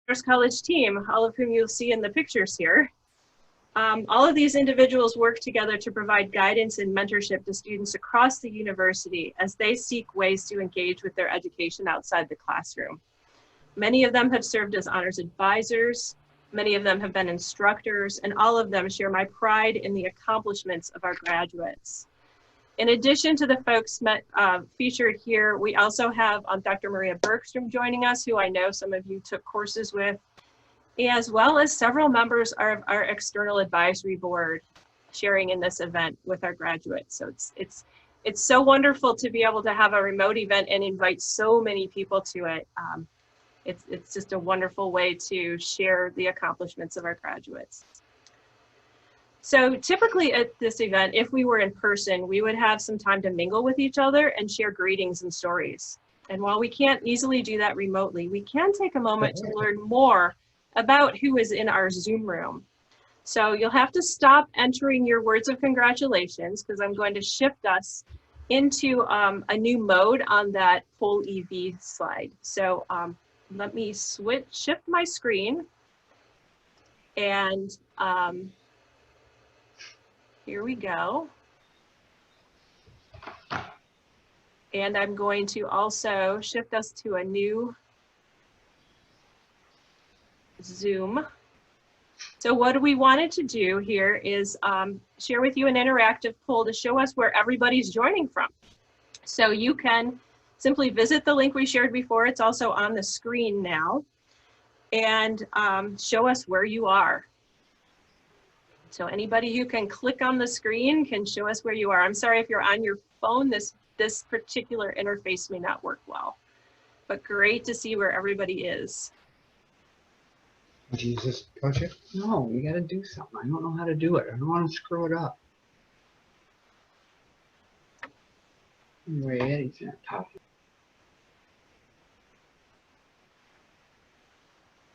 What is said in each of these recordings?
Honors College team, all of whom you'll see in the pictures here. All of these individuals work together to provide guidance and mentorship to students across the university as they seek ways to engage with their education outside the classroom. Many of them have served as honors advisors, many of them have been instructors, and all of them share my pride in the accomplishments of our graduates. In addition to the folks featured here, we also have Dr. Maria Bergstrom joining us, who I know some of you took courses with, as well as several members of our external advisory board sharing in this event with our graduates. So it's so wonderful to be able to have a remote event and invite so many people to it. It's just a wonderful way to share the accomplishments of our graduates. So typically at this event, if we were in person, we would have some time to mingle with each other and share greetings and stories. And while we can't easily do that remotely, we can take a moment to learn more about who is in our Zoom room. So you'll have to stop entering your words of congratulations because I'm going to shift us into a new mode on that full EV slide. So let me shift my screen, and here we go. And I'm going to also shift us to a new Zoom. So what we wanted to do here is share with you an interactive poll to show us where everybody's joining from. So you can simply visit the link we shared before. It's also on the screen now, and show us where you are. So anybody who can click on the screen can show us where you are. I'm sorry if you're on your phone, this particular interface may not work well, but great to see where everybody is. Jesus, coach? No, you got to do something. I don't know how to do it. I don't want to screw it up. Anyway, Eddie's not talking.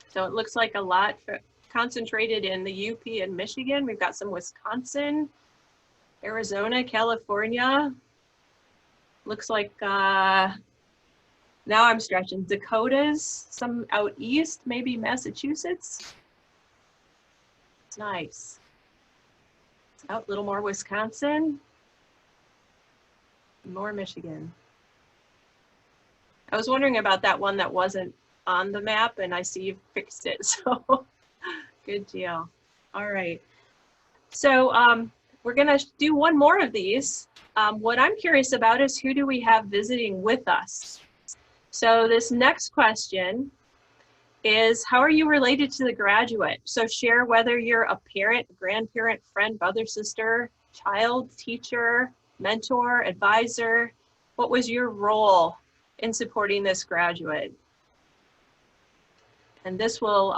So it looks like a lot concentrated in the UP and Michigan. We've got some Wisconsin, Arizona, California. Looks like, now I'm stretching, Dakotas, some out east, maybe Massachusetts. Nice. Out a little more Wisconsin, more Michigan. I was wondering about that one that wasn't on the map, and I see you've fixed it, so good deal. All right, so we're gonna do one more of these. What I'm curious about is who do we have visiting with us? So this next question is, how are you related to the graduate? So share whether you're a parent, grandparent, friend, brother, sister, child, teacher, mentor, advisor. What was your role in supporting this graduate? And this will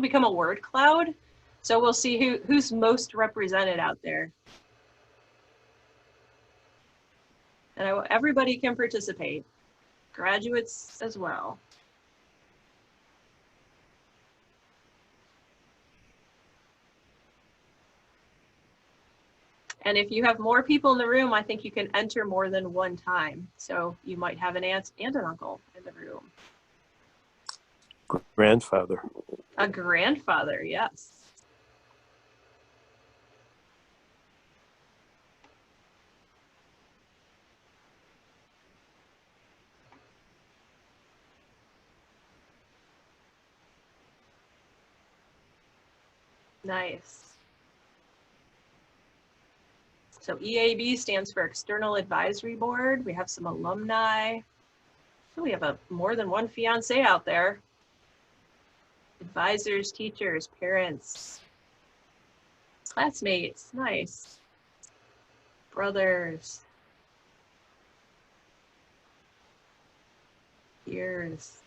become a word cloud. So we'll see who's most represented out there. And everybody can participate, graduates as well. And if you have more people in the room, I think you can enter more than one time. So you might have an aunt and an uncle in the room. Grandfather. A grandfather, yes. Nice. So EAB stands for External Advisory Board. We have some alumni. We have more than one fiance out there. Advisors, teachers, parents, classmates, nice. Brothers. Peers.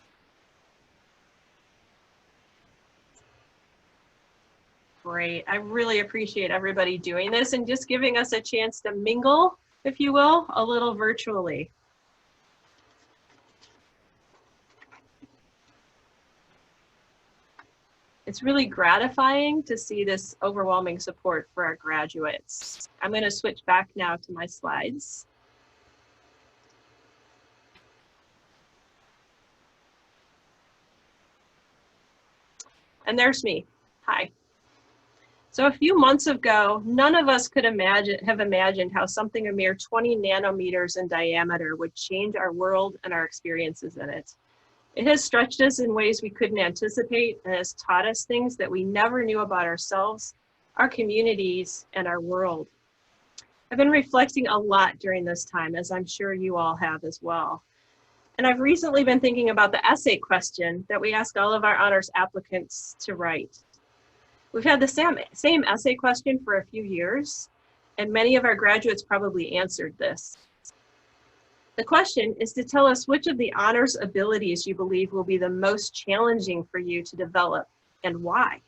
Great. I really appreciate everybody doing this and just giving us a chance to mingle, if you will, a little virtually. It's really gratifying to see this overwhelming support for our graduates. I'm going to switch back now to my slides. And there's me. Hi. So a few months ago, none of us could have imagined how something a mere 20 nanometers in diameter would change our world and our experiences in it. It has stretched us in ways we couldn't anticipate and has taught us things that we never knew about ourselves, our communities, and our world. I've been reflecting a lot during this time, as I'm sure you all have as well. And I've recently been thinking about the essay question that we ask all of our honors applicants to write. We've had the same essay question for a few years, and many of our graduates probably answered this. The question is to tell us which of the honors abilities you believe will be the most challenging for you to develop and why.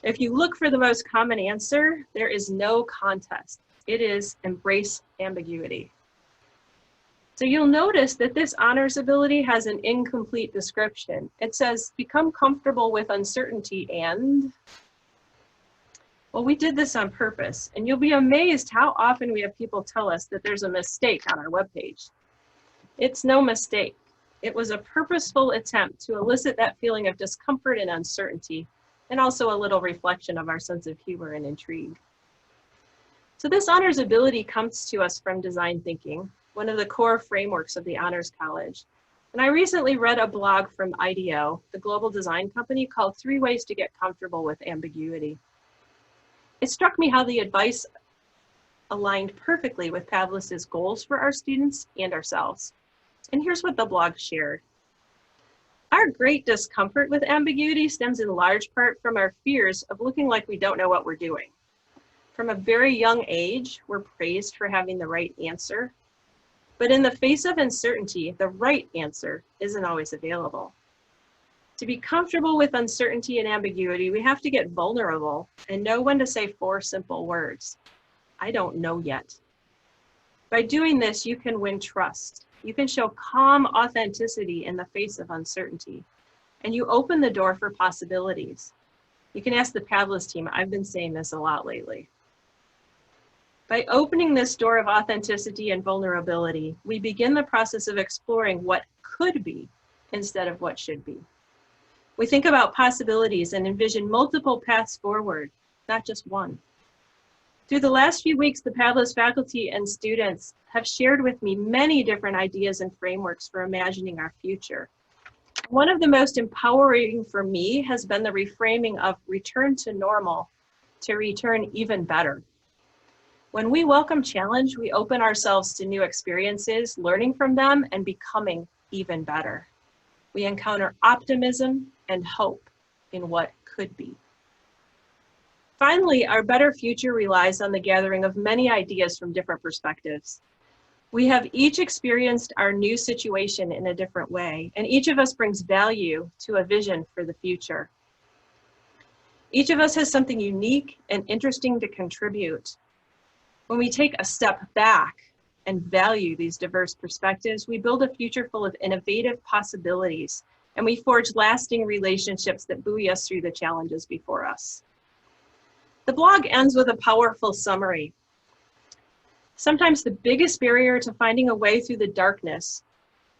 If you look for the most common answer, there is no contest. It is embrace ambiguity. So you'll notice that this honors ability has an incomplete description. It says, become comfortable with uncertainty and, well, we did this on purpose, and you'll be amazed how often we have people tell us that there's a mistake on our webpage. It's no mistake. It was a purposeful attempt to elicit that feeling of discomfort and uncertainty, and also a little reflection of our sense of humor and intrigue. So this honors ability comes to us from design thinking, one of the core frameworks of the Honors College. And I recently read a blog from IDEO, the global design company, called 3 Ways to Get Comfortable with Ambiguity. It struck me how the advice aligned perfectly with Pavlis's goals for our students and ourselves. And here's what the blog shared. Our great discomfort with ambiguity stems in large part from our fears of looking like we don't know what we're doing. From a very young age, we're praised for having the right answer. But in the face of uncertainty, the right answer isn't always available. To be comfortable with uncertainty and ambiguity, we have to get vulnerable and know when to say 4 simple words. I don't know yet. By doing this, you can win trust. You can show calm authenticity in the face of uncertainty, and you open the door for possibilities. You can ask the Pavlis team. I've been saying this a lot lately. By opening this door of authenticity and vulnerability, we begin the process of exploring what could be instead of what should be. We think about possibilities and envision multiple paths forward, not just one. Through the last few weeks, the Pavlis faculty and students have shared with me many different ideas and frameworks for imagining our future. One of the most empowering for me has been the reframing of return to normal to return even better. When we welcome challenge, we open ourselves to new experiences, learning from them and becoming even better. We encounter optimism and hope in what could be. Finally, our better future relies on the gathering of many ideas from different perspectives. We have each experienced our new situation in a different way, and each of us brings value to a vision for the future. Each of us has something unique and interesting to contribute. When we take a step back and value these diverse perspectives, we build a future full of innovative possibilities, and we forge lasting relationships that buoy us through the challenges before us. The blog ends with a powerful summary. Sometimes the biggest barrier to finding a way through the darkness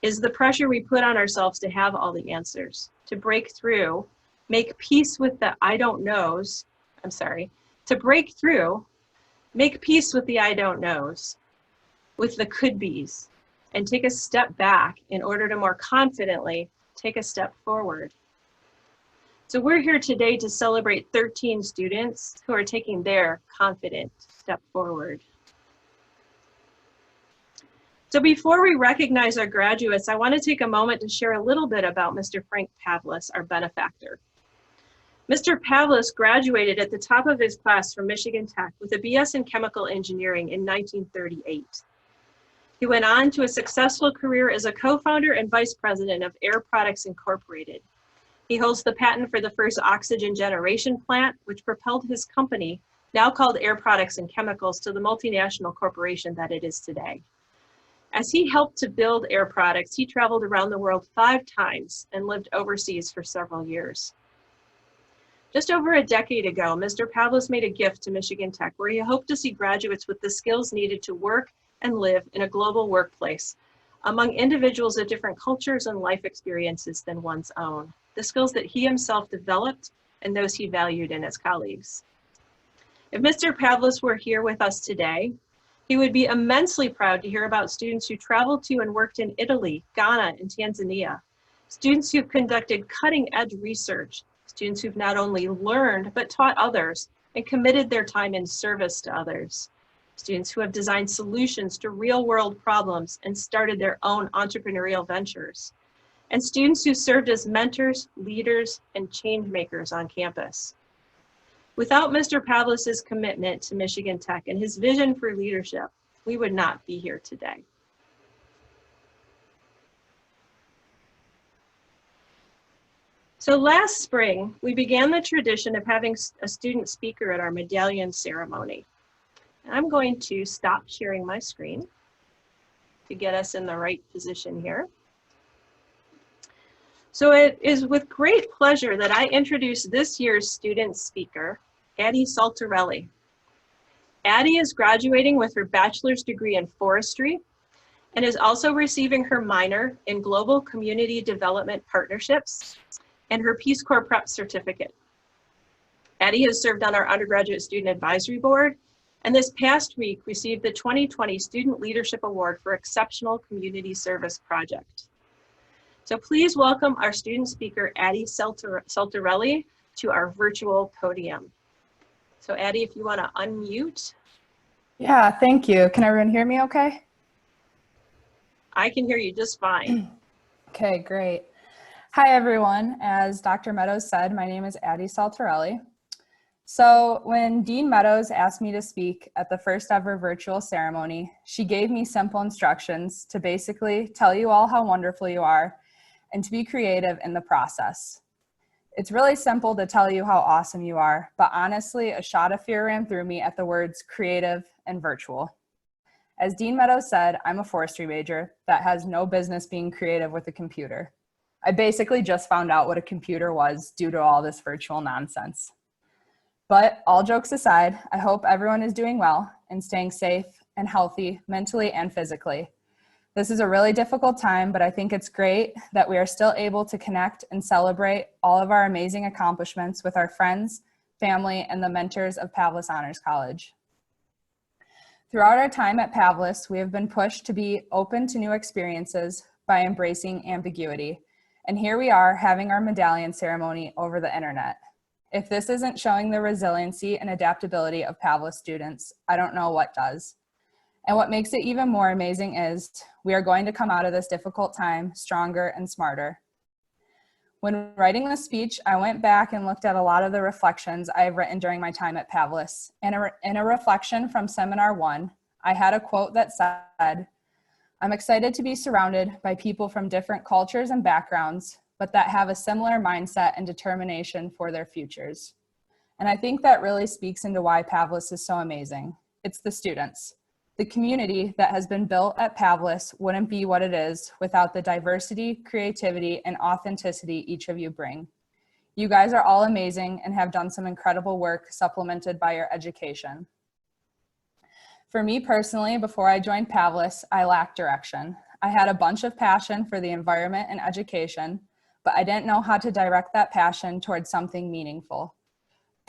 is the pressure we put on ourselves to have all the answers, to break through, make peace with the I don't knows, to break through, make peace with the I don't knows, with the could be's, and take a step back in order to more confidently take a step forward. So we're here today to celebrate 13 students who are taking their confident step forward. So before we recognize our graduates, I want to take a moment to share a little bit about Mr. Frank Pavlis, our benefactor. Mr. Pavlis graduated at the top of his class from Michigan Tech with a BS in chemical engineering in 1938. He went on to a successful career as a co-founder and vice president of Air Products Incorporated. He holds the patent for the first oxygen generation plant, which propelled his company, now called Air Products and Chemicals, to the multinational corporation that it is today. As he helped to build Air Products, he traveled around the world 5 times and lived overseas for several years. Just over a decade ago, Mr. Pavlis made a gift to Michigan Tech where he hoped to see graduates with the skills needed to work and live in a global workplace among individuals of different cultures and life experiences than one's own. the skills that he himself developed and those he valued in his colleagues. If Mr. Pavlis were here with us today, he would be immensely proud to hear about students who traveled to and worked in Italy, Ghana, and Tanzania, students who've conducted cutting-edge research, students who've not only learned but taught others and committed their time in service to others, students who have designed solutions to real-world problems and started their own entrepreneurial ventures, and students who served as mentors, leaders, and change makers on campus. Without Mr. Pavlis's commitment to Michigan Tech and his vision for leadership, we would not be here today. So last spring, we began the tradition of having a student speaker at our Medallion Ceremony. I'm going to stop sharing my screen to get us in the right position here. So it is with great pleasure that I introduce this year's student speaker, Addie Saltarelli. Addie is graduating with her bachelor's degree in forestry and is also receiving her minor in global community development partnerships and her Peace Corps prep certificate. Addie has served on our undergraduate student advisory board and this past week received the 2020 Student Leadership Award for Exceptional Community Service Project. So please welcome our student speaker, Addie Saltarelli, to our virtual podium. So Addie, if you want to unmute. Yeah, thank you. Can everyone hear me okay? I can hear you just fine. Okay, great. Hi, everyone. As Dr. Meadows said, my name is Addie Saltarelli. So when Dean Meadows asked me to speak at the first ever virtual ceremony, she gave me simple instructions to basically tell you all how wonderful you are and to be creative in the process. It's really simple to tell you how awesome you are, but honestly, a shot of fear ran through me at the words creative and virtual. As Dean Meadows said, I'm a forestry major that has no business being creative with a computer. I basically just found out what a computer was due to all this virtual nonsense. But all jokes aside, I hope everyone is doing well and staying safe and healthy mentally and physically. This is a really difficult time, but I think it's great that we are still able to connect and celebrate all of our amazing accomplishments with our friends, family, and the mentors of Pavlis Honors College. Throughout our time at Pavlis, we have been pushed to be open to new experiences by embracing ambiguity. And here we are having our medallion ceremony over the internet. If this isn't showing the resiliency and adaptability of Pavlis students, I don't know what does. And what makes it even more amazing is we are going to come out of this difficult time stronger and smarter. When writing this speech, I went back and looked at a lot of the reflections I have written during my time at Pavlis. And in a reflection from Seminar 1, I had a quote that said, "I'm excited to be surrounded by people from different cultures and backgrounds, but that have a similar mindset and determination for their futures." And I think that really speaks into why Pavlis is so amazing. It's the students. The community that has been built at Pavlis wouldn't be what it is without the diversity, creativity, and authenticity each of you bring. You guys are all amazing and have done some incredible work supplemented by your education. For me personally, before I joined Pavlis, I lacked direction. I had a bunch of passion for the environment and education, but I didn't know how to direct that passion towards something meaningful.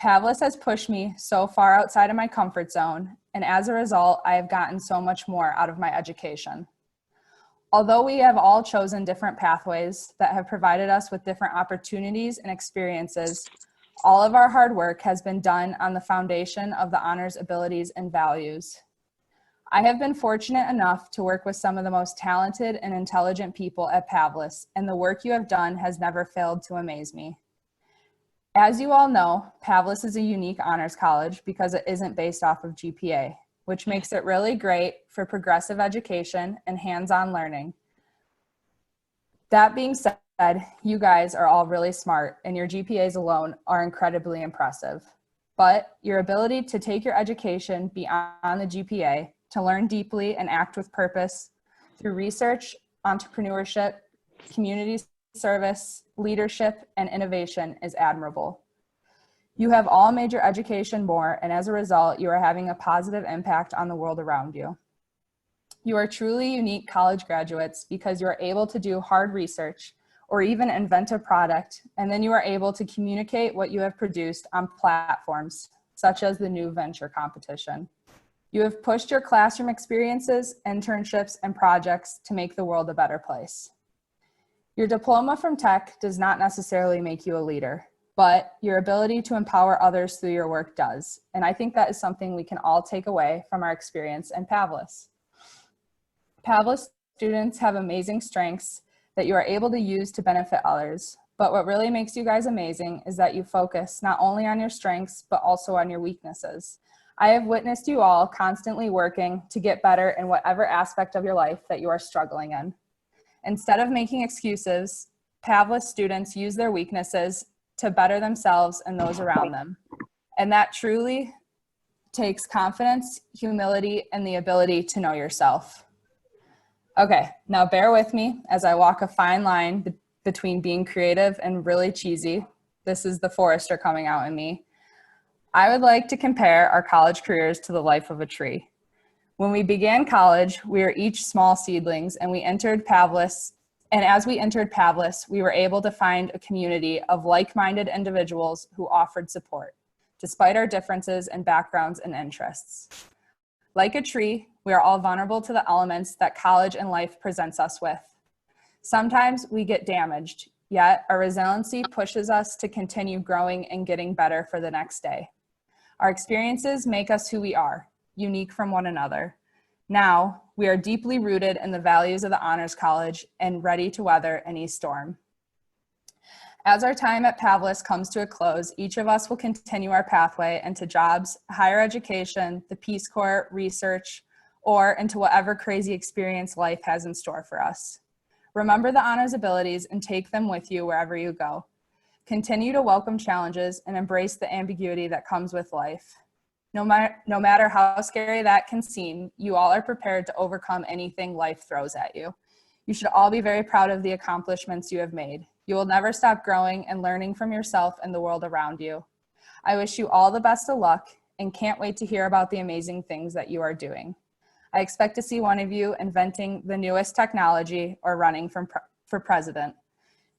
Pavlis has pushed me so far outside of my comfort zone, and as a result, I have gotten so much more out of my education. Although we have all chosen different pathways that have provided us with different opportunities and experiences, all of our hard work has been done on the foundation of the honors, abilities, and values. I have been fortunate enough to work with some of the most talented and intelligent people at Pavlis, and the work you have done has never failed to amaze me. As you all know, Pavlis is a unique honors college because it isn't based off of GPA, which makes it really great for progressive education and hands-on learning. That being said, you guys are all really smart and your GPAs alone are incredibly impressive. But your ability to take your education beyond the GPA, to learn deeply and act with purpose through research, entrepreneurship, community service, leadership, and innovation is admirable. You have all made your education more, and as a result, you are having a positive impact on the world around you. You are truly unique college graduates because you are able to do hard research, or even invent a product, and then you are able to communicate what you have produced on platforms such as the new venture competition. You have pushed your classroom experiences, internships, and projects to make the world a better place. Your diploma from tech does not necessarily make you a leader, but your ability to empower others through your work does. And I think that is something we can all take away from our experience in Pavlis. Pavlis students have amazing strengths that you are able to use to benefit others. But what really makes you guys amazing is that you focus not only on your strengths, but also on your weaknesses. I have witnessed you all constantly working to get better in whatever aspect of your life that you are struggling in. Instead of making excuses, Pavlis students use their weaknesses to better themselves and those around them. And that truly takes confidence, humility, and the ability to know yourself. Okay, now bear with me as I walk a fine line between being creative and really cheesy. This is the Forester coming out in me. I would like to compare our college careers to the life of a tree. When we began college, we were each small seedlings, and we entered Pavlis. And as we entered Pavlis, we were able to find a community of like-minded individuals who offered support, despite our differences in backgrounds and interests. Like a tree, we are all vulnerable to the elements that college and life presents us with. Sometimes we get damaged, yet our resiliency pushes us to continue growing and getting better for the next day. Our experiences make us who we are, unique from one another. Now, we are deeply rooted in the values of the Honors College and ready to weather any storm. As our time at Pavlis comes to a close, each of us will continue our pathway into jobs, higher education, the Peace Corps, research, or into whatever crazy experience life has in store for us. Remember the honors abilities and take them with you wherever you go. Continue to welcome challenges and embrace the ambiguity that comes with life. No matter how scary that can seem, you all are prepared to overcome anything life throws at you. You should all be very proud of the accomplishments you have made. You will never stop growing and learning from yourself and the world around you. I wish you all the best of luck and can't wait to hear about the amazing things that you are doing. I expect to see one of you inventing the newest technology or running for president.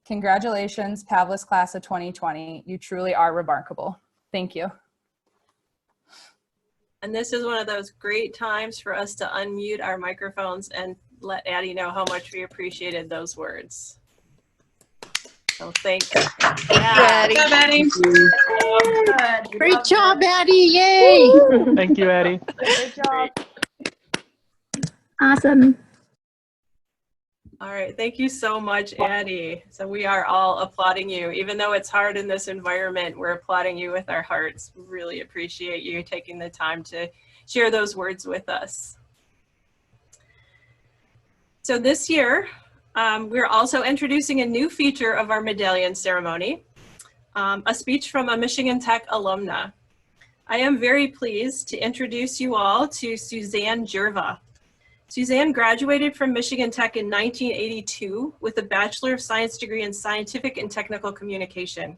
Congratulations, Pavlis class of 2020. You truly are remarkable. Thank you. And this is one of those great times for us to unmute our microphones and let Addie know how much we appreciated those words. So thank you. Yeah. Good job, Addie. Good. Great job, Addie. Yay. Thank you, Addie. Good job. Awesome. All right, thank you so much, Addie. So we are all applauding you. Even though it's hard in this environment, we're applauding you with our hearts. Really appreciate you taking the time to share those words with us. So this year, we're also introducing a new feature of our Medallion Ceremony, a speech from a Michigan Tech alumna. I am very pleased to introduce you all to Suzanne Jerva. Suzanne graduated from Michigan Tech in 1982 with a Bachelor of Science degree in Scientific and Technical Communication.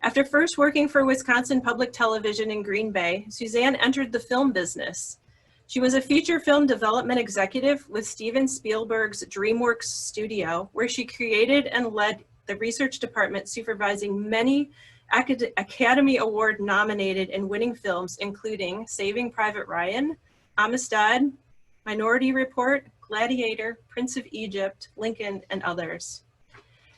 After first working for Wisconsin Public Television in Green Bay, Suzanne entered the film business. She was a feature film development executive with Steven Spielberg's DreamWorks studio, where she created and led the research department supervising many Academy Award nominated and winning films, including Saving Private Ryan, Amistad, Minority Report, Gladiator, Prince of Egypt, Lincoln, and others.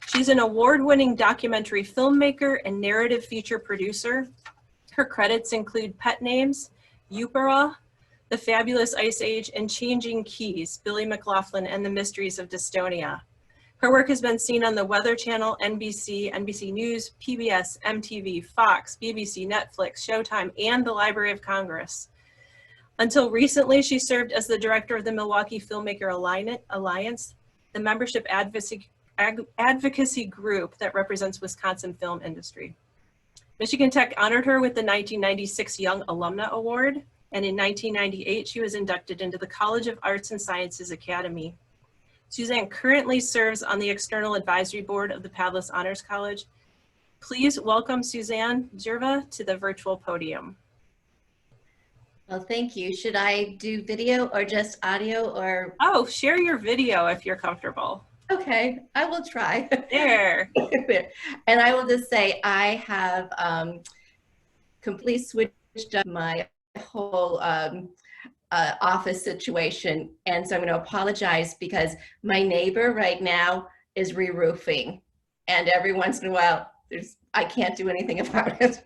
She's an award-winning documentary filmmaker and narrative feature producer. Her credits include Pet Names, Eupora, The Fabulous Ice Age, and Changing Keys, Billy McLaughlin and the Mysteries of Dystonia. Her work has been seen on the Weather Channel, NBC, NBC News, PBS, MTV, Fox, BBC, Netflix, Showtime, and the Library of Congress. Until recently, she served as the director of the Milwaukee Filmmaker Alliance, the membership advocacy group that represents Wisconsin film industry. Michigan Tech honored her with the 1996 Young Alumna Award, and in 1998, she was inducted into the College of Arts and Sciences Academy. Suzanne currently serves on the External Advisory Board of the Pavlis Honors College. Please welcome Suzanne Jerva to the virtual podium. Well, thank you. Should I do video or just audio or? Oh, share your video if you're comfortable. Okay, I will try. There. And I will just say I have completely switched up my whole office situation. And so I'm going to apologize because my neighbor right now is re-roofing. And every once in a while, I can't do anything about it.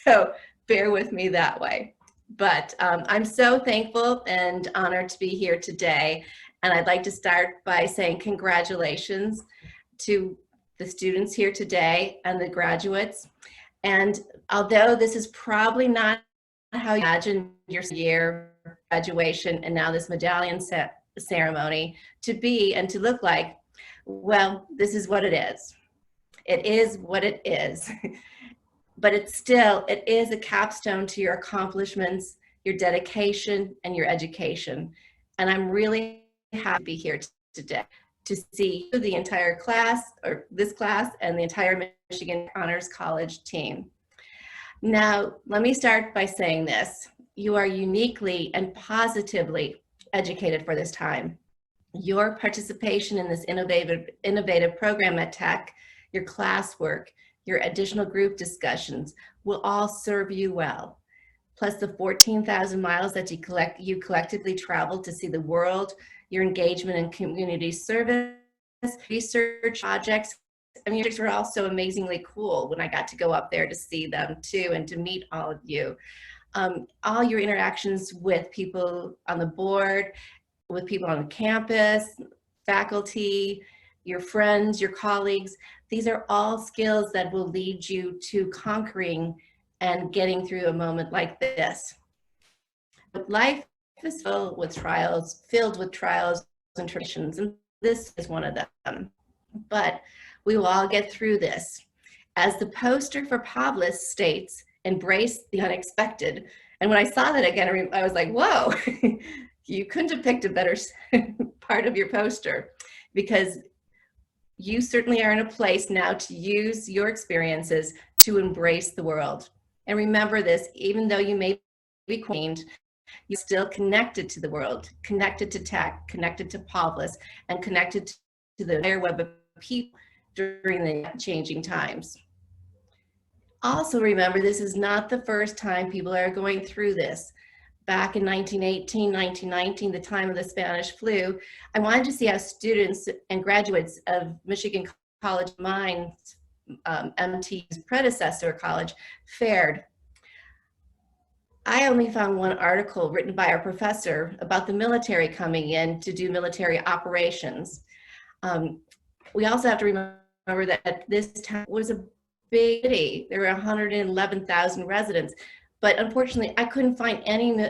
So bear with me that way. But I'm so thankful and honored to be here today. And I'd like to start by saying congratulations to the students here today and the graduates. And although this is probably not how you imagine your year graduation and now this medallion ceremony to be and to look like, well, this is what it is. It is what it is. But it is a capstone to your accomplishments, your dedication, and your education. And I'm really happy to be here today to see the entire class, or this class, and the entire Michigan Honors College team. Now, let me start by saying this. You are uniquely and positively educated for this time. Your participation in this innovative program at Tech, your classwork, your additional group discussions will all serve you well. Plus the 14,000 miles that you collectively traveled to see the world, your engagement in community service, research projects. I mean, projects were all so amazingly cool when I got to go up there to see them too and to meet all of you. All your interactions with people on the board, with people on campus, faculty, your friends, your colleagues, these are all skills that will lead you to conquering and getting through a moment like this. But life is filled with trials and traditions, and this is one of them. But we will all get through this. As the poster for Pavlis states, embrace the unexpected. And when I saw that again, I was like, whoa, you couldn't have picked a better part of your poster, because you certainly are in a place now to use your experiences to embrace the world. And remember this, even though you may be quarantined, you're still connected to the world, connected to Tech, connected to Pavlis, and connected to the entire web of people during the changing times. Also remember, this is not the first time people are going through this. Back in 1918, 1919, the time of the Spanish flu, I wanted to see how students and graduates of Michigan College of Mines, MT's predecessor college, fared. I only found one article written by our professor about the military coming in to do military operations. We also have to remember that this town was a big city. There were 111,000 residents. But unfortunately, I couldn't find any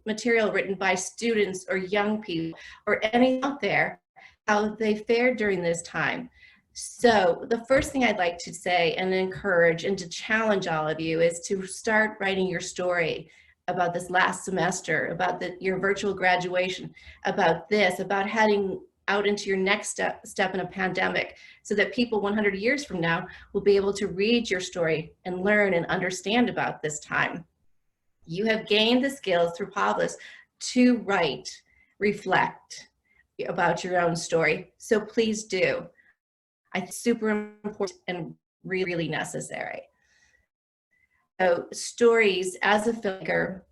material written by students or young people or any out there how they fared during this time. So the first thing I'd like to say and encourage and to challenge all of you is to start writing your story about this last semester, about your virtual graduation, about this, about heading out into your next step in a pandemic, so that people 100 years from now will be able to read your story and learn and understand about this time. You have gained the skills through Pavlis to write, reflect about your own story. So please do. I think it's super important and really, really necessary. So stories as a filmmaker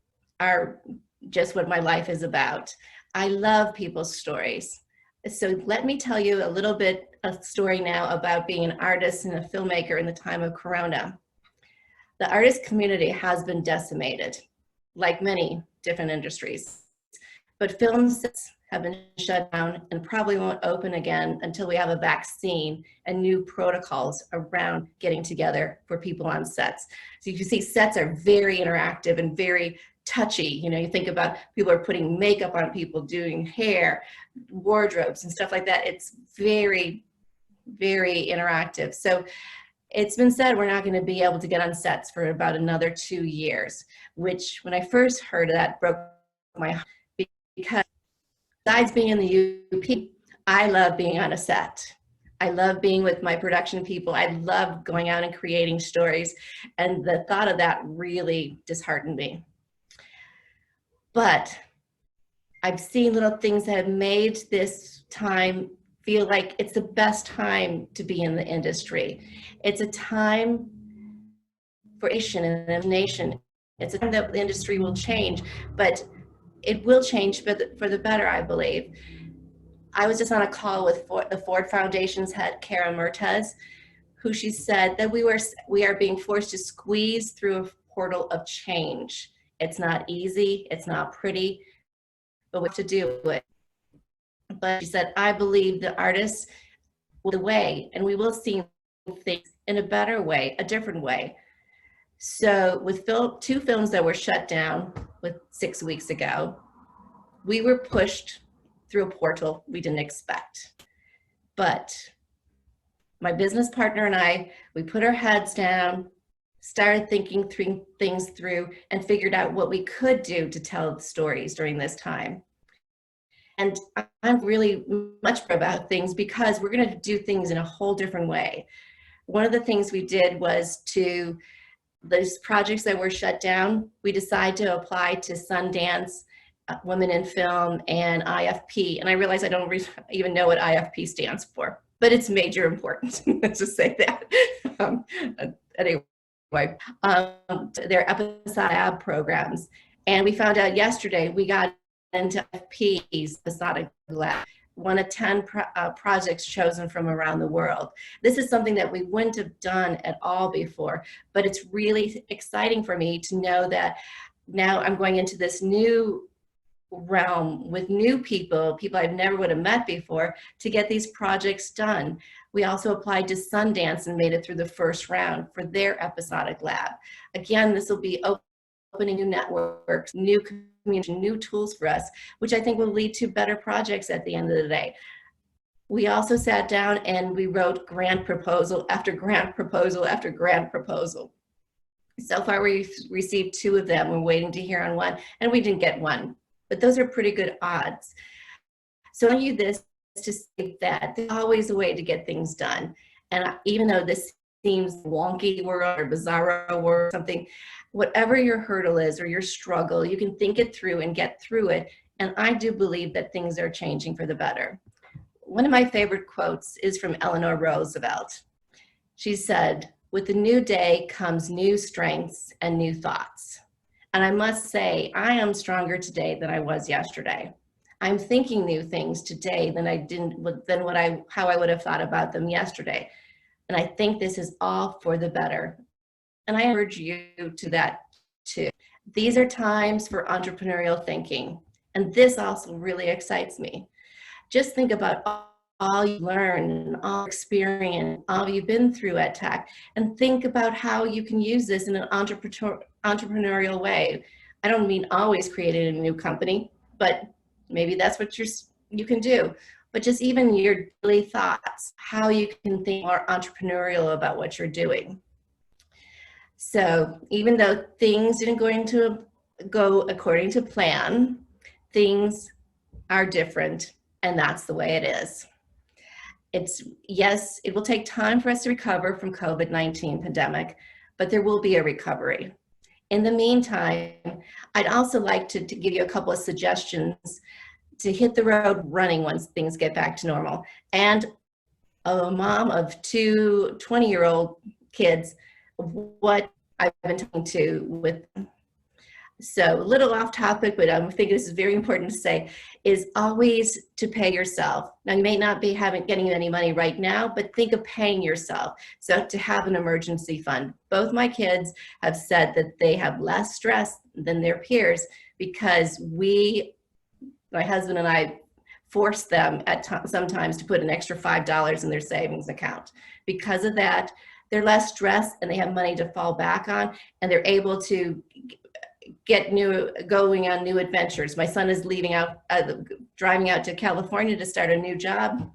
are just what my life is about. I love people's stories. So let me tell you a little bit of story now about being an artist and a filmmaker in the time of Corona. The artist community has been decimated, like many different industries. But films have been shut down and probably won't open again until we have a vaccine and new protocols around getting together for people on sets. So you can see sets are very interactive and very touchy. You know, you think about people are putting makeup on people, doing hair, wardrobes and stuff like that. It's very, very interactive. So it's been said we're not going to be able to get on sets for about another 2 years, which when I first heard of that broke my heart, because besides being in the UP, I love being on a set. I love being with my production people. I love going out and creating stories. And the thought of that really disheartened me. But I've seen little things that have made this time feel like it's the best time to be in the industry. It's a time for innovation and imagination. It's a time that the industry will change, but it will change for the better, I believe. I was just on a call with the Ford Foundation's head, Kara Mertez, who she said that we are being forced to squeeze through a portal of change. It's not easy, it's not pretty, but we have to do it. But she said, I believe the artists will the way, and we will see things in a better way, a different way. So with two films that were shut down 6 weeks ago, we were pushed through a portal we didn't expect. But my business partner and I, we put our heads down, started thinking things through, and figured out what we could do to tell the stories during this time. And I'm really much about things because we're going to do things in a whole different way. One of the things we did was those projects that were shut down, we decided to apply to Sundance, Women in Film, and IFP. And I realize I don't even know what IFP stands for, but it's major important. Let's just say that. Anyway, they're episodic lab programs. And we found out yesterday we got into IFP's episodic lab, one of 10 projects chosen from around the world. This is something that we wouldn't have done at all before, but it's really exciting for me to know that now I'm going into this new realm with new people I've never would have met before, to get these projects done. We also applied to Sundance and made it through the first round for their episodic lab. Again, this will be opening new networks, new community, new tools for us, which I think will lead to better projects at the end of the day. We also sat down and we wrote grant proposal after grant proposal after grant proposal. So far we've received 2 of them. We're waiting to hear on one, and we didn't get one, but those are pretty good odds. So I use this to say that there's always a way to get things done. And even though this seems wonky word or bizarro word or something, whatever your hurdle is or your struggle, you can think it through and get through it. And I do believe that things are changing for the better. One of my favorite quotes is from Eleanor Roosevelt. She said, "With the new day comes new strengths and new thoughts." And I must say, I am stronger today than I was yesterday. I'm thinking new things today than how I would have thought about them yesterday. And I think this is all for the better. And I urge you to that too. These are times for entrepreneurial thinking. And this also really excites me. Just think about all you learned and all experience, all you've been through at Tech, and think about how you can use this in an entrepreneurial way. I don't mean always creating a new company, but maybe that's what you can do. But just even your daily thoughts, how you can think more entrepreneurial about what you're doing. So even though things didn't go according to plan, things are different, and that's the way it is. Yes, it will take time for us to recover from COVID-19 pandemic, but there will be a recovery. In the meantime, I'd also like to give you a couple of suggestions to hit the road running once things get back to normal. And a mom of 2 20-year-old kids, what I've been talking to with them. So a little off topic, but I think this is very important to say, is always to pay yourself. Now you may not be getting any money right now, but think of paying yourself. So to have an emergency fund. Both my kids have said that they have less stress than their peers because my husband and I force them sometimes to put an extra $5 in their savings account. Because of that, they're less stressed and they have money to fall back on, and they're able to going on new adventures. My son is driving out to California to start a new job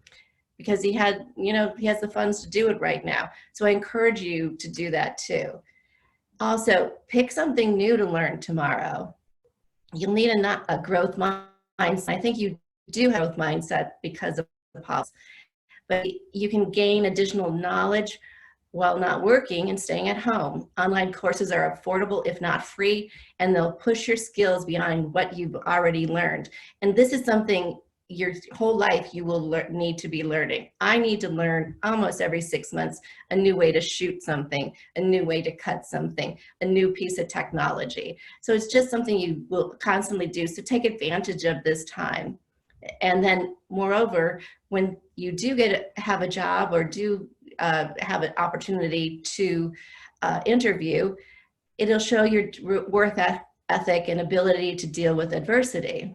because he has the funds to do it right now. So I encourage you to do that too. Also, pick something new to learn tomorrow. You'll need a growth mindset. I think you do have a growth mindset because of the policy, but you can gain additional knowledge while not working and staying at home. Online courses are affordable, if not free, and they'll push your skills beyond what you've already learned. And this is something your whole life you will need to be learning. I need to learn almost every 6 months a new way to shoot something, a new way to cut something, a new piece of technology. So it's just something you will constantly do. So take advantage of this time. And then moreover, when you do have a job or do have an opportunity to interview, it'll show your work ethic and ability to deal with adversity.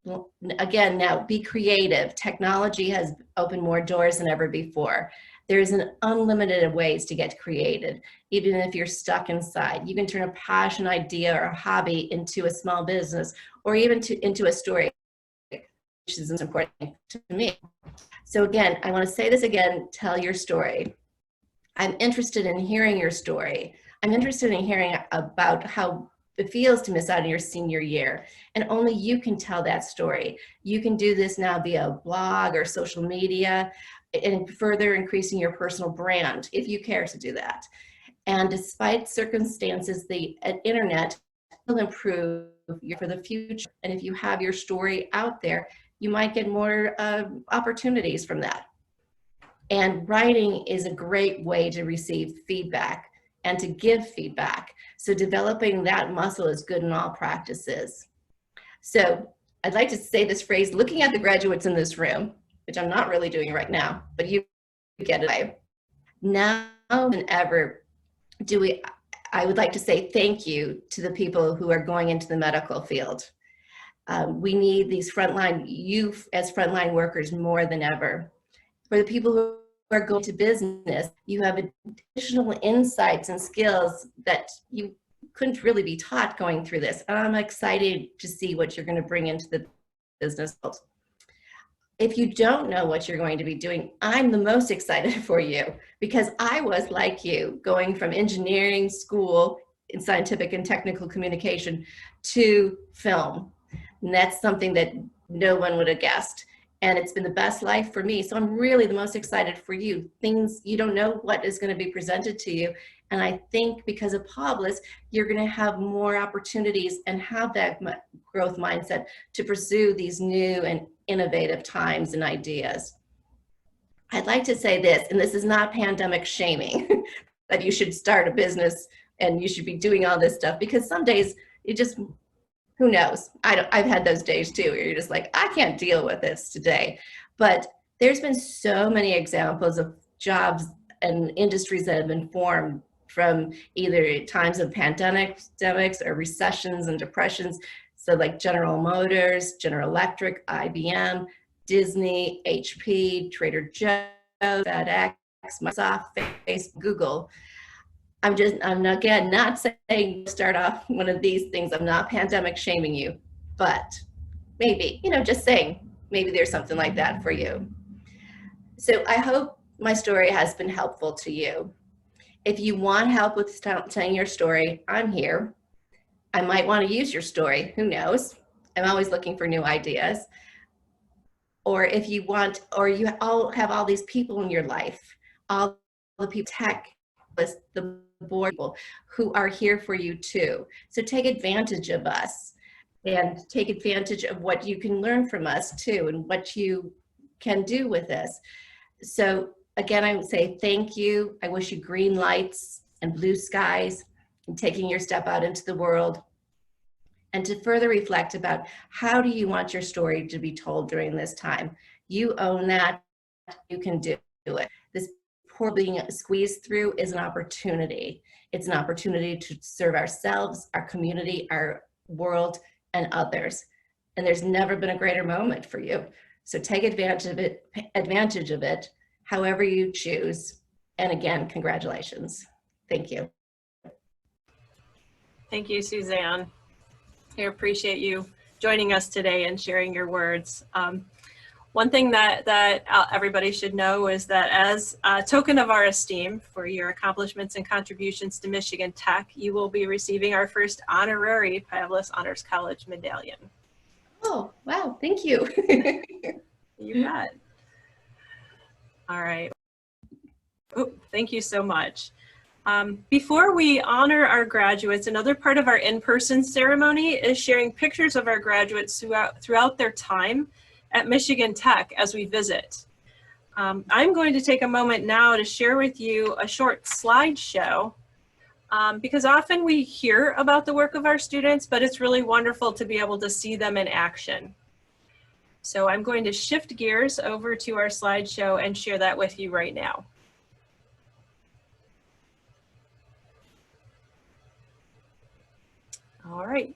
Well, again, now be creative. Technology has opened more doors than ever before. There's an unlimited ways to get creative, even if you're stuck inside. You can turn a passion, idea, or a hobby into a small business, or even into a story, which is important to me. So again, I want to say this again, tell your story. I'm interested in hearing your story. I'm interested in hearing about how it feels to miss out on your senior year, and only you can tell that story. You can do this now via blog or social media, and further increasing your personal brand if you care to do that. And despite circumstances, the internet will improve for the future. And if you have your story out there, you might get more opportunities from that. And writing is a great way to receive feedback and to give feedback. So developing that muscle is good in all practices. So I'd like to say this phrase, looking at the graduates in this room, which I'm not really doing right now, but you get it. Now more than ever, I would like to say thank you to the people who are going into the medical field. We need these you as frontline workers more than ever. For the people who are going to business, you have additional insights and skills that you couldn't really be taught going through this. And I'm excited to see what you're going to bring into the business world. If you don't know what you're going to be doing, I'm the most excited for you, because I was like you, going from engineering school in scientific and technical communication to film. And that's something that no one would have guessed. And it's been the best life for me. So I'm really the most excited for you. Things you don't know what is going to be presented to you. And I think because of Pavlis, you're going to have more opportunities and have that growth mindset to pursue these new and innovative times and ideas. I'd like to say this, and this is not pandemic shaming, that you should start a business and you should be doing all this stuff, because some days you just, who knows? I've had those days too, where you're just like, I can't deal with this today. But there's been so many examples of jobs and industries that have been formed from either times of pandemics or recessions and depressions. So like General Motors, General Electric, IBM, Disney, HP, Trader Joe's, FedEx, Microsoft, Facebook, Google. I'm again not saying start off one of these things. I'm not pandemic shaming you, but maybe, just saying, maybe there's something like that for you. So I hope my story has been helpful to you. If you want help with telling your story, I'm here. I might want to use your story, who knows? I'm always looking for new ideas. Or if you want, or you all have all these people in your life, all the people, tech, the board people who are here for you too. So take advantage of us and take advantage of what you can learn from us too, and what you can do with this. So again, I would say thank you. I wish you green lights and blue skies and taking your step out into the world, and to further reflect about how do you want your story to be told during this time. You own that, you can do it. This poor being squeezed through is an opportunity. It's an opportunity to serve ourselves, our community, our world, and others. And there's never been a greater moment for you. So take advantage of it, however you choose. And again, congratulations. Thank you. Thank you, Suzanne. I appreciate you joining us today and sharing your words. One thing that everybody should know is that as a token of our esteem for your accomplishments and contributions to Michigan Tech, you will be receiving our first honorary Pavlis Honors College medallion. Oh, wow, thank you. You bet. All right. Oh, thank you so much. Before we honor our graduates, another part of our in-person ceremony is sharing pictures of our graduates throughout their time at Michigan Tech as we visit. I'm going to take a moment now to share with you a short slideshow because often we hear about the work of our students, but it's really wonderful to be able to see them in action. So I'm going to shift gears over to our slideshow and share that with you right now. All right.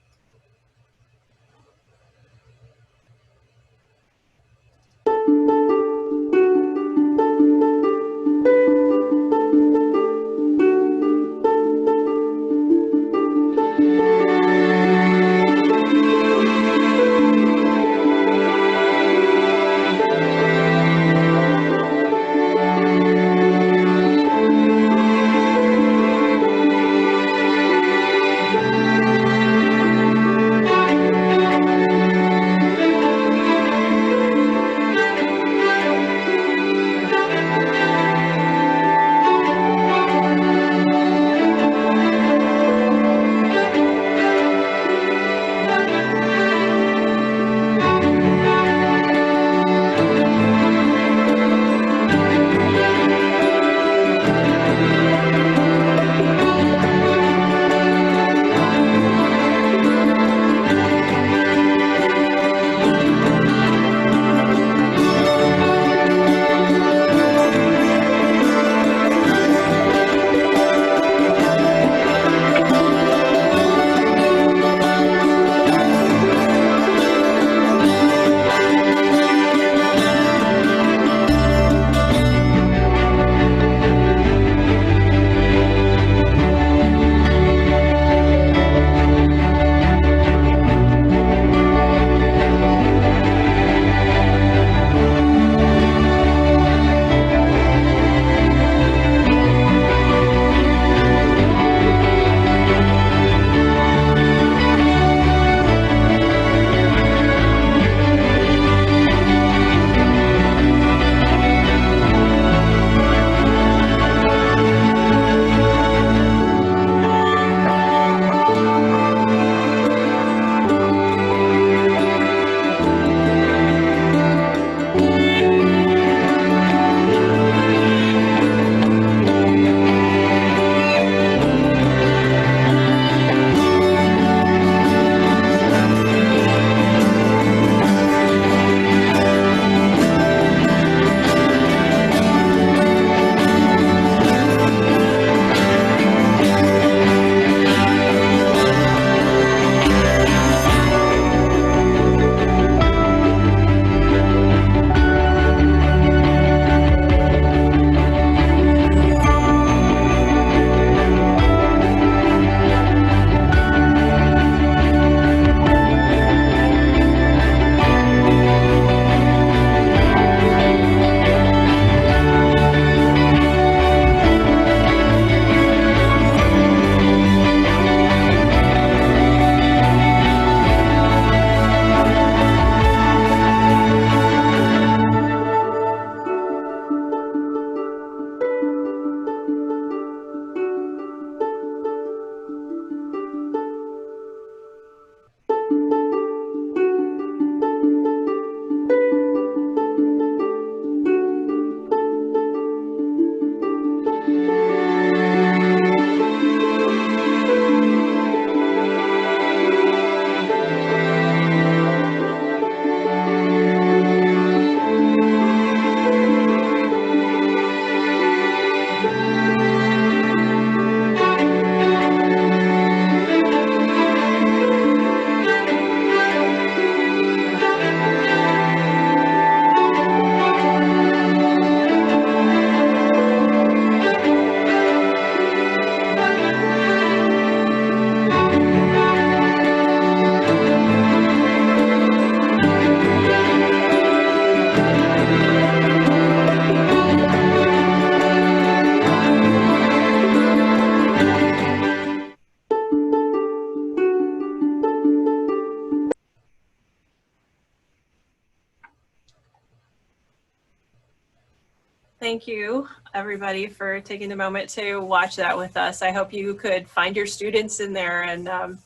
Thank you, everybody, for taking the moment to watch that with us. I hope you could find your students in there and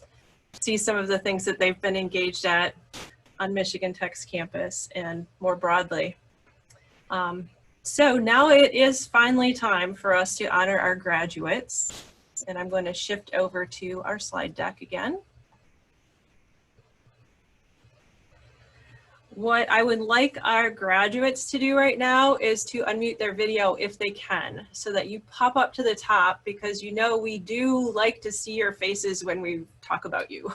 see some of the things that they've been engaged at. on Michigan Tech's campus and more broadly. So now it is finally time for us to honor our graduates. And I'm going to shift over to our slide deck again. What I would like our graduates to do right now is to unmute their video if they can, so that you pop up to the top, because you know we do like to see your faces when we talk about you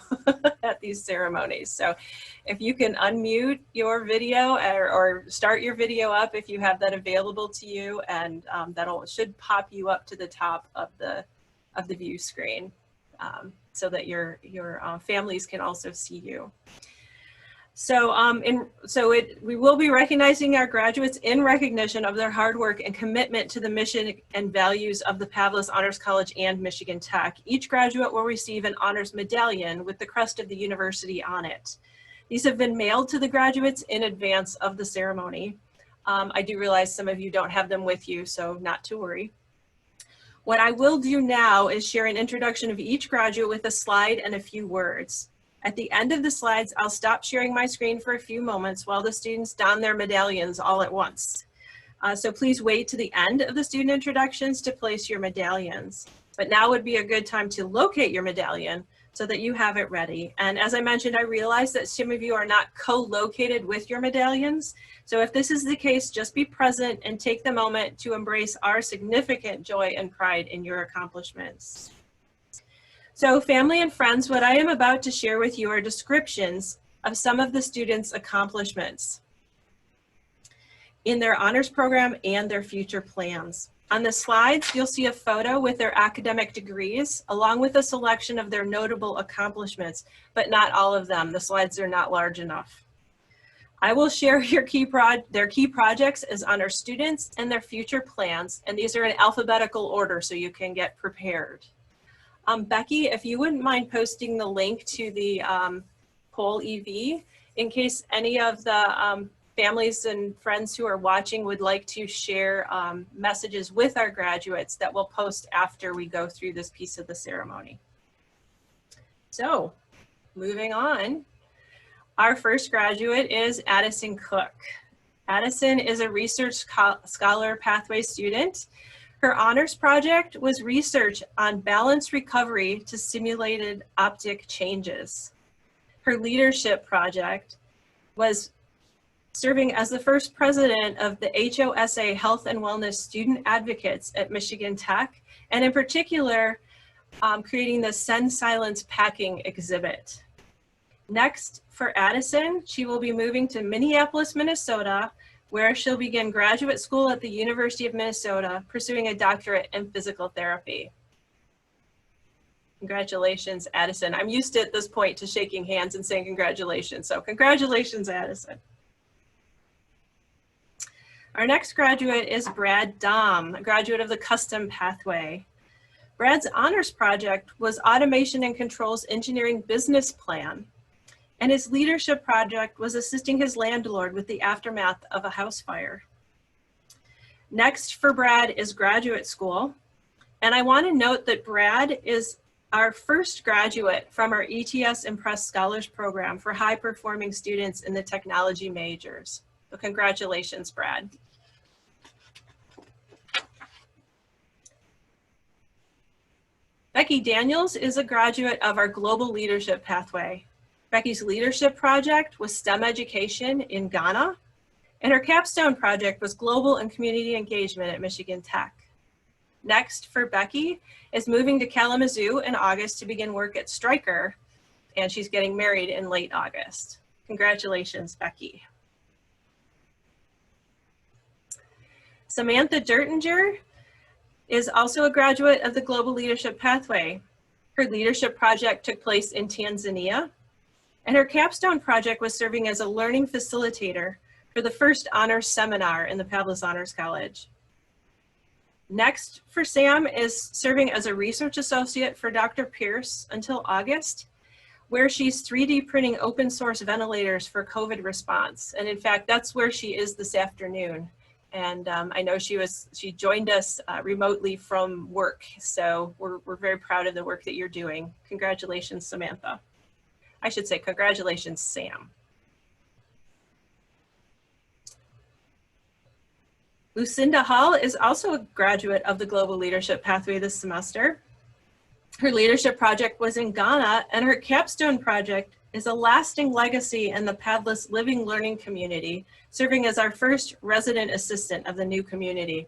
at these ceremonies. So if you can unmute your video or start your video up if you have that available to you, and should pop you up to the top of the view screen, so that your families can also see you. So, we will be recognizing our graduates in recognition of their hard work and commitment to the mission and values of the Pavlis Honors College and Michigan Tech. Each graduate will receive an honors medallion with the crest of the university on it. These have been mailed to the graduates in advance of the ceremony. I do realize some of you don't have them with you, so not to worry. What I will do now is share an introduction of each graduate with a slide and a few words. At the end of the slides, I'll stop sharing my screen for a few moments while the students don their medallions all at once. So please wait to the end of the student introductions to place your medallions. But now would be a good time to locate your medallion so that you have it ready. And as I mentioned, I realize that some of you are not co-located with your medallions. So if this is the case, just be present and take the moment to embrace our significant joy and pride in your accomplishments. So family and friends, what I am about to share with you are descriptions of some of the students' accomplishments in their honors program and their future plans. On the slides, you'll see a photo with their academic degrees, along with a selection of their notable accomplishments, but not all of them. The slides are not large enough. I will share their key projects as honor students and their future plans, and these are in alphabetical order so you can get prepared. Becky, if you wouldn't mind posting the link to the poll EV in case any of the families and friends who are watching would like to share messages with our graduates that we'll post after we go through this piece of the ceremony. So, moving on, our first graduate is Adison Cook. Adison is a research scholar pathway student. Her honors project was research on balance recovery to simulated optic changes. Her leadership project was serving as the first president of the HOSA Health and Wellness Student Advocates at Michigan Tech, and in particular, creating the Send Silence Packing exhibit. Next, for Adison, she will be moving to Minneapolis, Minnesota, where she'll begin graduate school at the University of Minnesota, pursuing a doctorate in physical therapy. Congratulations, Adison. I'm used to at this point to shaking hands and saying congratulations, so congratulations, Adison. Our next graduate is Brad Dahm, a graduate of the Custom Pathway. Brad's honors project was Automation and Controls Engineering Business Plan, and his leadership project was assisting his landlord with the aftermath of a house fire. Next for Brad is graduate school. And I want to note that Brad is our first graduate from our ETS Impress Scholars Program for high-performing students in the technology majors. So congratulations, Brad. Becky Daniels is a graduate of our Global Leadership Pathway. Becky's leadership project was STEM education in Ghana, and her capstone project was global and community engagement at Michigan Tech. Next for Becky is moving to Kalamazoo in August to begin work at Stryker, and she's getting married in late August. Congratulations, Becky. Samantha Dertinger is also a graduate of the Global Leadership Pathway. Her leadership project took place in Tanzania, and her capstone project was serving as a learning facilitator for the first honors seminar in the Pavlis Honors College. Next for Sam is serving as a research associate for Dr. Pierce until August, where she's 3D printing open source ventilators for COVID response. And in fact, that's where she is this afternoon. And I know she joined us remotely from work. So we're very proud of the work that you're doing. Congratulations, Samantha. I should say congratulations, Sam. Lucinda Hall is also a graduate of the Global Leadership Pathway this semester. Her leadership project was in Ghana, and her capstone project is a lasting legacy in the Pavlis Living Learning community, serving as our first resident assistant of the new community.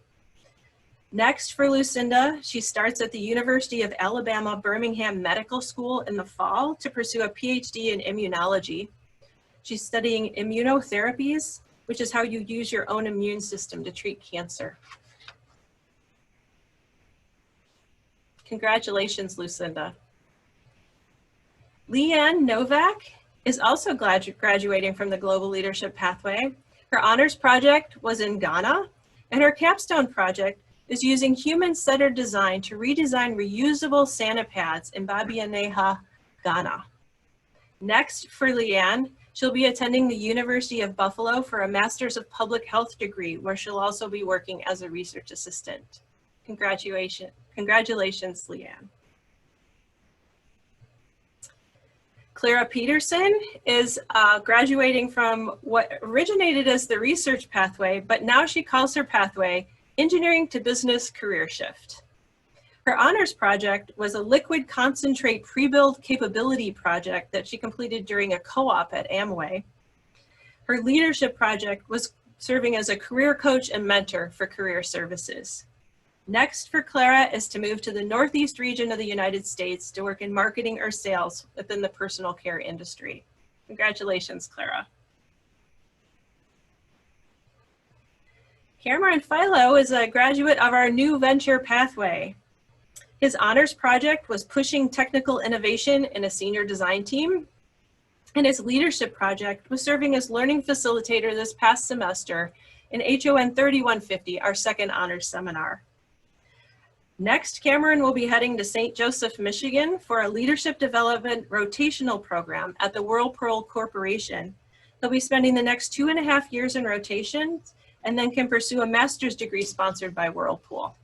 Next for Lucinda, she starts at the University of Alabama Birmingham Medical School in the fall to pursue a PhD in immunology. She's studying immunotherapies, which is how you use your own immune system to treat cancer. Congratulations, Lucinda. Lianne Novak is also graduating from the Global Leadership Pathway. Her honors project was in Ghana, and her capstone project is using human-centered design to redesign reusable Santa pads in Babieneha, Ghana. Next for Lianne, she'll be attending the University of Buffalo for a Master's of Public Health degree, where she'll also be working as a research assistant. Congratulations, Lianne. Clara Peterson is graduating from what originated as the research pathway, but now she calls her pathway Engineering to Business Career Shift. Her honors project was a liquid concentrate pre-build capability project that she completed during a co-op at Amway. Her leadership project was serving as a career coach and mentor for career services. Next for Clara is to move to the Northeast region of the United States to work in marketing or sales within the personal care industry. Congratulations, Clara. Cameron Philo is a graduate of our new venture pathway. His honors project was pushing technical innovation in a senior design team, and his leadership project was serving as learning facilitator this past semester in HON 3150, our second honors seminar. Next, Cameron will be heading to St. Joseph, Michigan for a leadership development rotational program at the Whirlpool Corporation. He'll be spending the next 2.5 years in rotation and then can pursue a master's degree sponsored by Whirlpool.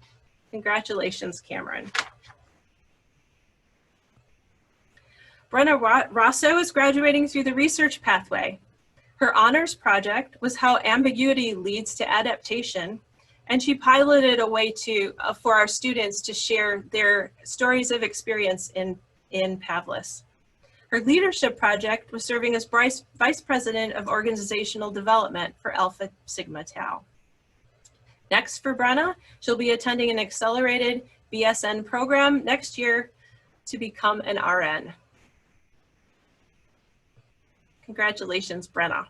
Congratulations, Cameron. Brenna Rosso is graduating through the research pathway. Her honors project was how ambiguity leads to adaptation, and she piloted a way for our students to share their stories of experience in Pavlis. Her leadership project was serving as Vice President of Organizational Development for Alpha Sigma Tau. Next for Brenna, she'll be attending an accelerated BSN program next year to become an RN. Congratulations, Brenna.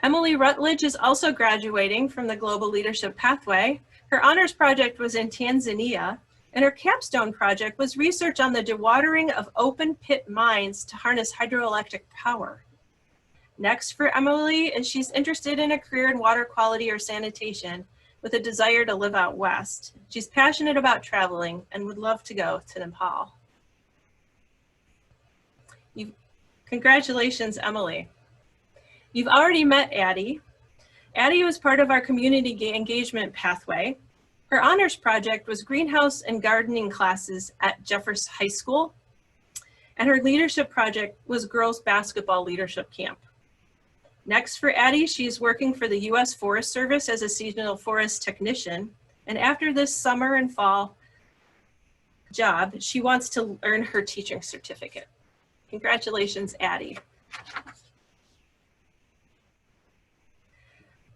Emily Rutledge is also graduating from the Global Leadership Pathway. Her honors project was in Tanzania, and her capstone project was research on the dewatering of open pit mines to harness hydroelectric power. Next for Emily is she's interested in a career in water quality or sanitation with a desire to live out west. She's passionate about traveling and would love to go to Nepal. Congratulations, Emily. You've already met Addie. Addie was part of our community engagement pathway. Her honors project was greenhouse and gardening classes at Jefferson High School, and her leadership project was girls basketball leadership camp. Next for Addie, she's working for the U.S. Forest Service as a seasonal forest technician, and after this summer and fall job, she wants to earn her teaching certificate. Congratulations, Addie.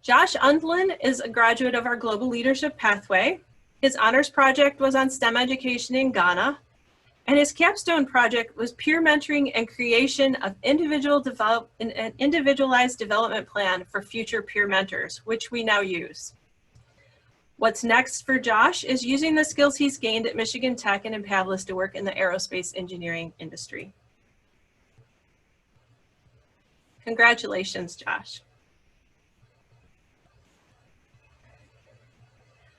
Josh Undlin is a graduate of our Global Leadership Pathway. His honors project was on STEM education in Ghana, and his capstone project was peer mentoring and creation of an individualized development plan for future peer mentors, which we now use. What's next for Josh is using the skills he's gained at Michigan Tech and in Pavlis to work in the aerospace engineering industry. Congratulations, Josh.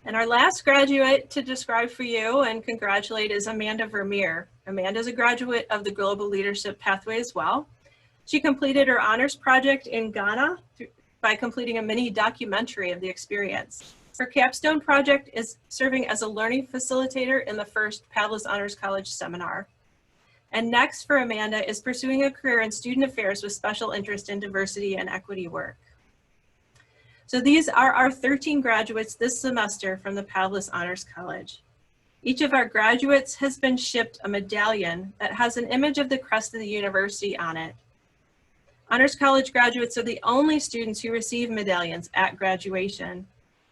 And our last graduate to describe for you and congratulate is Amanda Vermeer. Amanda is a graduate of the Global Leadership Pathway as well. She completed her honors project in Ghana by completing a mini documentary of the experience. Her capstone project is serving as a learning facilitator in the first Pavlis Honors College seminar. And next for Amanda is pursuing a career in student affairs with special interest in diversity and equity work. So these are our 13 graduates this semester from the Pavlis Honors College. Each of our graduates has been shipped a medallion that has an image of the crest of the university on it. Honors College graduates are the only students who receive medallions at graduation.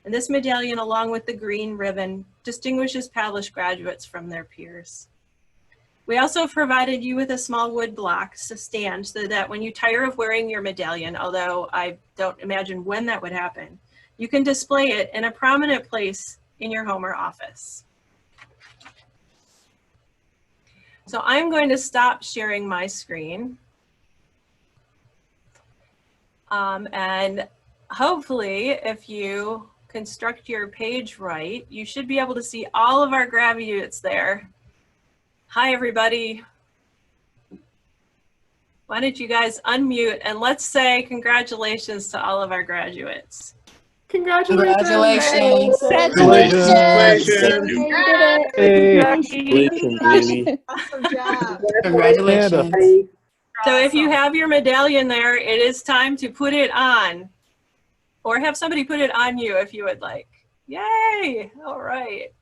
And this medallion, along with the green ribbon, distinguishes Pavlis graduates from their peers. We also provided you with a small wood block to stand so that when you tire of wearing your medallion, although I don't imagine when that would happen, you can display it in a prominent place in your home or office. So I'm going to stop sharing my screen. And hopefully, if you construct your page right, you should be able to see all of our graduates there. Hi, everybody. Why don't you guys unmute and let's say congratulations to all of our graduates. Congratulations. Congratulations. Awesome job. Congratulations. So if you have your medallion there, it is time to put it on. Or have somebody put it on you if you would like. Yay! All right.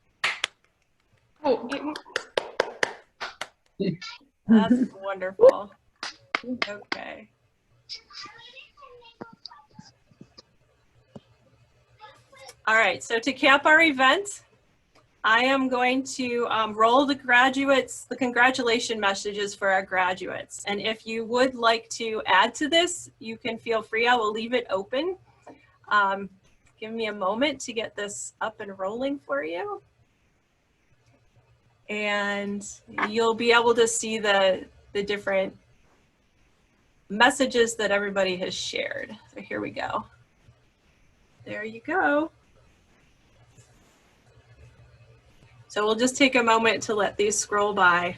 That's wonderful. Okay. All right, so to cap our event, I am going to roll the graduates, the congratulation messages for our graduates. And if you would like to add to this, you can feel free. I will leave it open. Give me a moment to get this up and rolling for you. And you'll be able to see the different messages that everybody has shared. So here we go. There you go. So we'll just take a moment to let these scroll by.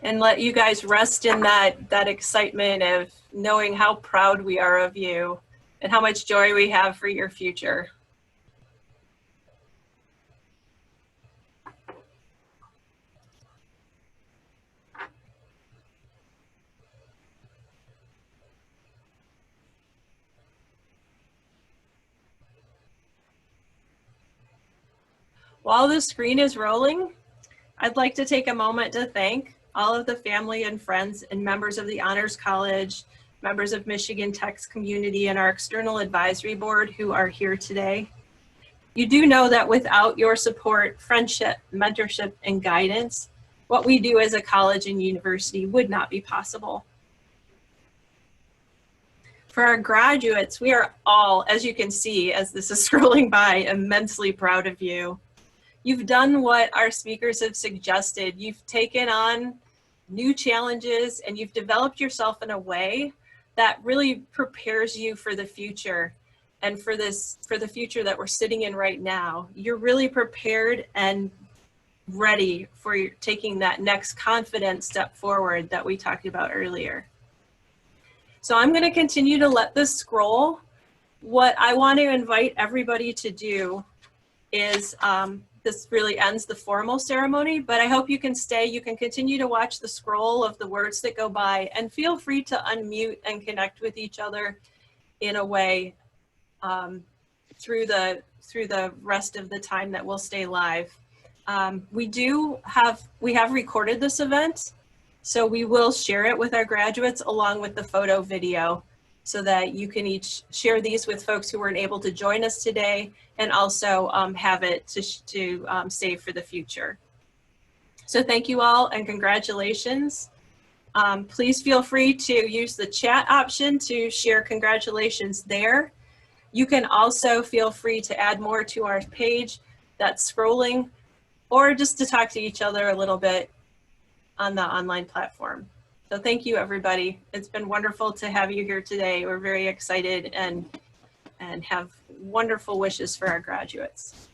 And let you guys rest in that excitement of knowing how proud we are of you and how much joy we have for your future. While the screen is rolling, I'd like to take a moment to thank all of the family and friends and members of the Honors College, members of Michigan Tech's community, and our external advisory board who are here today. You do know that without your support, friendship, mentorship, and guidance, what we do as a college and university would not be possible. For our graduates, we are all, as you can see, as this is scrolling by, immensely proud of you. You've done what our speakers have suggested. You've taken on new challenges and you've developed yourself in a way that really prepares you for the future and for the future that we're sitting in right now. You're really prepared and ready for taking that next confident step forward that we talked about earlier. So I'm going to continue to let this scroll. What I want to invite everybody to do is this really ends the formal ceremony, but I hope you can stay. You can continue to watch the scroll of the words that go by and feel free to unmute and connect with each other in a way through the rest of the time that we'll stay live. We have recorded this event, so we will share it with our graduates along with the photo video so that you can each share these with folks who weren't able to join us today and also have it to save for the future. So thank you all and congratulations. Please feel free to use the chat option to share congratulations there. You can also feel free to add more to our page that's scrolling or just to talk to each other a little bit on the online platform. So thank you, everybody. It's been wonderful to have you here today. We're very excited and have wonderful wishes for our graduates.